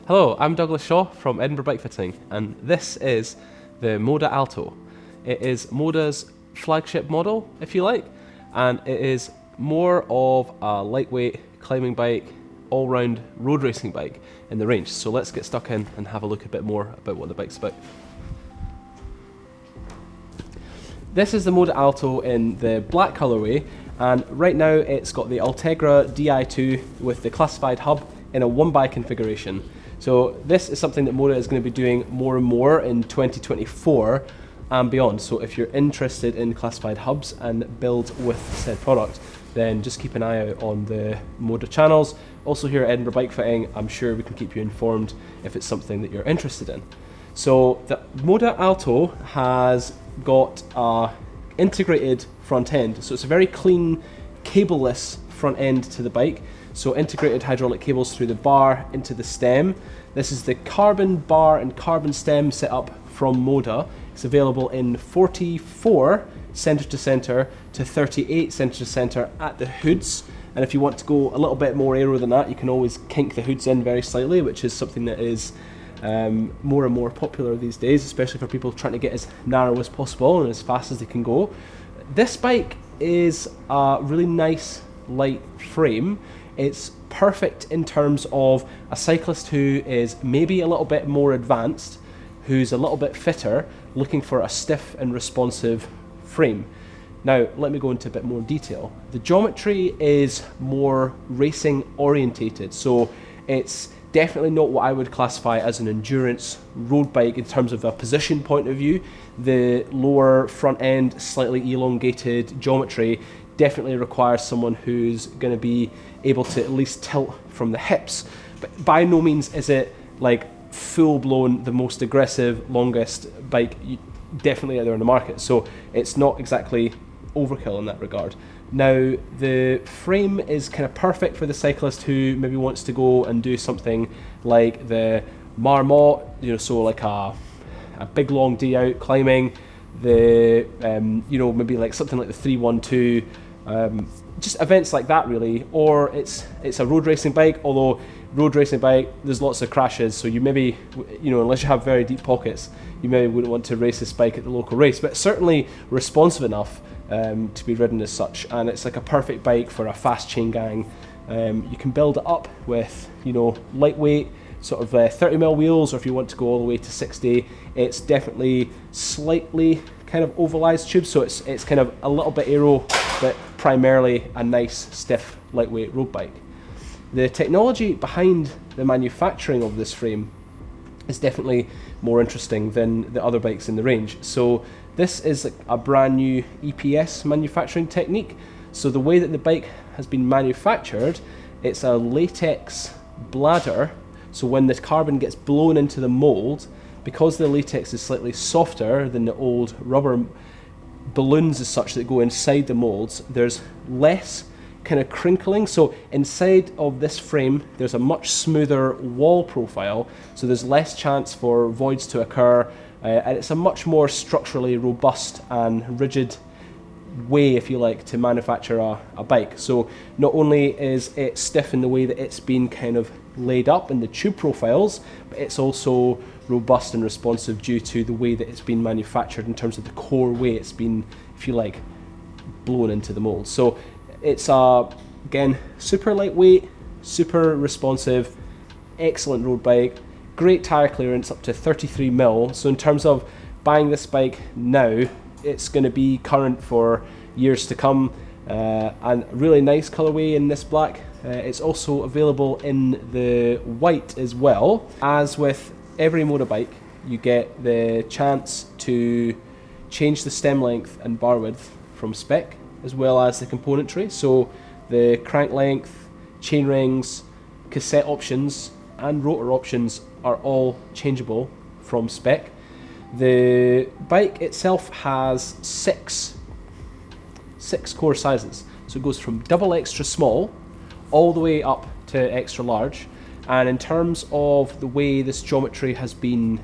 Hello, I'm Dougie Shaw from Edinburgh Bike Fitting, and this is the Moda Alto. It is Moda's flagship model, if you like, and it is more of a lightweight climbing bike, all-round road racing bike in the range. So let's get stuck in and have a look a bit more about what the bike's about. This is the Moda Alto in the black colourway, and right now it's got the Ultegra Di2 with the classified hub in a one-by configuration. So this is something that Moda is going to be doing more and more in 2024 and beyond. So if you're interested in classified hubs and build with said product, then just keep an eye out on the Moda channels. Also here at Edinburgh Bike Fitting, I'm sure we can keep you informed if it's something that you're interested in. So the Moda Alto has got a integrated front end. So it's a very clean, cableless front end to the bike. So integrated hydraulic cables through the bar into the stem. This is the carbon bar and carbon stem setup from Moda. It's available in 44 centre to centre to 38 centre to centre at the hoods. And if you want to go a little bit more aero than that, you can always kink the hoods in very slightly, which is something that is more and more popular these days, especially for people trying to get as narrow as possible and as fast as they can go. This bike is a really nice light frame. It's perfect in terms of a cyclist who is maybe a little bit more advanced, who's a little bit fitter, looking for a stiff and responsive frame. Now, let me go into a bit more detail. The geometry is more racing orientated, so it's definitely not what I would classify as an endurance road bike in terms of a position point of view. The lower front end, slightly elongated geometry definitely requires someone who's going to be able to at least tilt from the hips. But by no means is it like full-blown the most aggressive, longest bike definitely out there on the market. So it's not exactly overkill in that regard. Now, the frame is kind of perfect for the cyclist who maybe wants to go and do something like the Marmot, so like a big long day out climbing, the maybe like something like the 312, just events like that really. Or it's a road racing bike, although road racing bike there's lots of crashes, so you maybe unless you have very deep pockets, you maybe wouldn't want to race this bike at the local race, but certainly responsive enough to be ridden as such. And it's like a perfect bike for a fast chain gang. You can build it up with lightweight sort of 30mm wheels, or if you want to go all the way to 60, it's definitely slightly kind of ovalized tubes, so it's kind of a little bit aero, but primarily a nice stiff lightweight road bike. The technology behind the manufacturing of this frame is definitely more interesting than the other bikes in the range. So this is a brand new EPS manufacturing technique. So the way that the bike has been manufactured, it's a latex bladder. So when the carbon gets blown into the mold, because the latex is slightly softer than the old rubber balloons as such that go inside the molds, there's less kind of crinkling. So inside of this frame, there's a much smoother wall profile, so there's less chance for voids to occur, and it's a much more structurally robust and rigid way, if you like, to manufacture a bike. So not only is it stiff in the way that it's been kind of laid up in the tube profiles, but it's also robust and responsive due to the way that it's been manufactured in terms of the core way it's been, if you like, blown into the mold. So it's again, super lightweight, super responsive, excellent road bike, great tire clearance up to 33mm. So in terms of buying this bike now, it's going to be current for years to come, and really nice colorway in this black. It's also available in the white as well. As with every Moda bike, you get the chance to change the stem length and bar width from spec, as well as the componentry. So the crank length, chain rings, cassette options and rotor options are all changeable from spec. The bike itself has six core sizes, so it goes from double extra small all the way up to extra large. And in terms of the way this geometry has been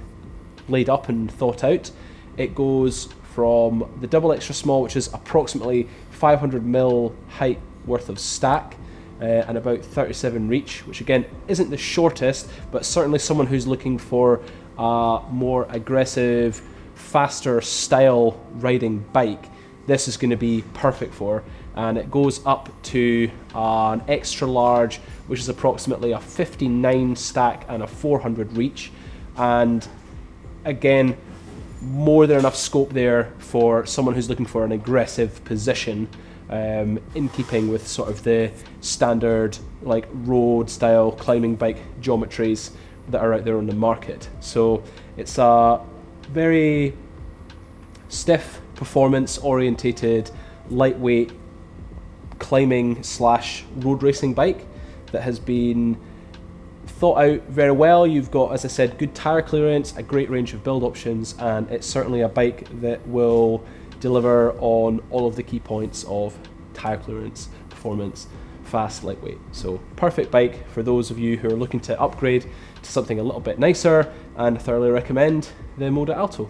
laid up and thought out, it goes from the double extra small, which is approximately 500mm height worth of stack, and about 37 reach, which again isn't the shortest, but certainly someone who's looking for a more aggressive, faster style riding bike, this is going to be perfect for. And it goes up to an extra large, which is approximately a 59 stack and a 400 reach, and again, more than enough scope there for someone who's looking for an aggressive position, in keeping with sort of the standard like road style climbing bike geometries that are out there on the market. So it's a very stiff, performance orientated, lightweight climbing slash road racing bike that has been thought out very well. You've got, as I said, good tire clearance, a great range of build options, and it's certainly a bike that will deliver on all of the key points of tire clearance, performance, fast, lightweight. So perfect bike for those of you who are looking to upgrade to something a little bit nicer, and I thoroughly recommend the Moda Alto.